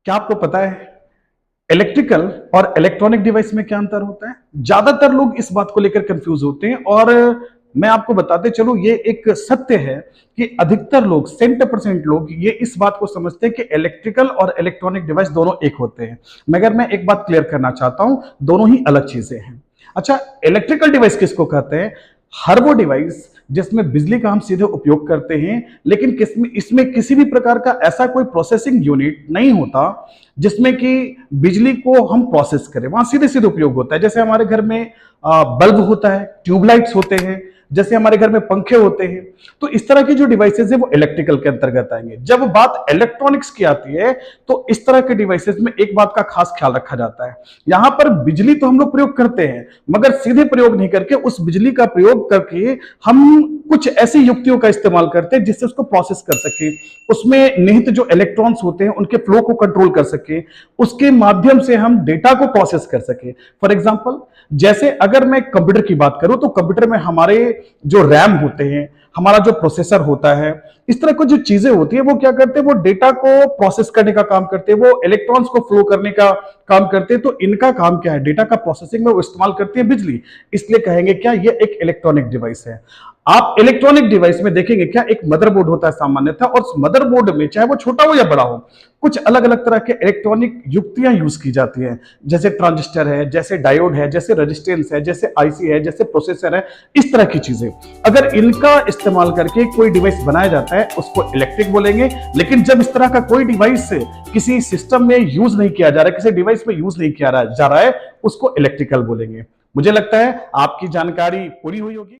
क्या आपको पता है इलेक्ट्रिकल और इलेक्ट्रॉनिक डिवाइस में क्या अंतर होता है? ज्यादातर लोग इस बात को लेकर कंफ्यूज होते हैं और मैं आपको बताते चलूं ये एक सत्य है कि अधिकतर लोग 70% लोग ये इस बात को समझते हैं कि इलेक्ट्रिकल और इलेक्ट्रॉनिक डिवाइस दोनों एक होते हैं। मगर मैं एक बात क्लियर करना चाहता हूं, दोनों ही अलग चीजें हैं। अच्छा, इलेक्ट्रिकल डिवाइस किसको कहते हैं? हर वो डिवाइस जिसमें बिजली का हम सीधे उपयोग करते हैं, लेकिन किसमें इसमें किसी भी प्रकार का ऐसा कोई प्रोसेसिंग यूनिट नहीं होता जिसमें कि बिजली को हम प्रोसेस करें, वहां सीधे सीधे उपयोग होता है। जैसे हमारे घर में बल्ब होता है, ट्यूबलाइट्स होते हैं, जैसे हमारे घर में पंखे होते हैं। तो इस तरह की जो डिवाइसेज है वो इलेक्ट्रिकल के अंतर्गत आएंगे। जब बात इलेक्ट्रॉनिक्स की आती है तो इस तरह के डिवाइसेज में एक बात का खास ख्याल रखा जाता है, यहां पर बिजली तो हम लोग प्रयोग करते हैं मगर सीधे प्रयोग नहीं करके उस बिजली का प्रयोग करके हम कुछ ऐसी युक्तियों का इस्तेमाल करते हैं जिससे उसको प्रोसेस कर सके, उसमें निहित जो इलेक्ट्रॉन्स होते हैं उनके फ्लो को कंट्रोल कर सके, उसके माध्यम से हम डेटा को प्रोसेस कर सके। फॉर एग्जांपल, जैसे अगर मैं कंप्यूटर की बात करूं तो कंप्यूटर में हमारे जो रैम होते हैं, हमारा जो प्रोसेसर होता है, इस तरह की जो चीजें होती है वो क्या करते हैं, वो डेटा को प्रोसेस करने का काम करते हैं, वो इलेक्ट्रॉन्स को फ्लो करने का काम करते हैं। तो इनका काम क्या है? डेटा का प्रोसेसिंग में वो इस्तेमाल करती है बिजली। इसलिए कहेंगे क्या, ये एक इलेक्ट्रॉनिक डिवाइस है। आप इलेक्ट्रॉनिक डिवाइस में देखेंगे क्या, एक मदरबोर्ड होता है सामान्यतः, और उस मदरबोर्ड में चाहे वो छोटा हो या बड़ा हो, कुछ अलग अलग तरह के इलेक्ट्रॉनिक युक्तियां यूज की जाती हैं। जैसे ट्रांजिस्टर है, जैसे डायोड है, जैसे रेजिस्टेंस है, जैसे आईसी है, जैसे प्रोसेसर है, इस तरह की चीजें। अगर इनका इस्तेमाल करके कोई डिवाइस बनाया जाता है उसको इलेक्ट्रिक बोलेंगे। लेकिन जब इस तरह का कोई डिवाइस किसी सिस्टम में यूज नहीं किया जा रहा है, किसी डिवाइस में यूज नहीं किया जा रहा है, उसको इलेक्ट्रिकल बोलेंगे। मुझे लगता है आपकी जानकारी पूरी हुई होगी।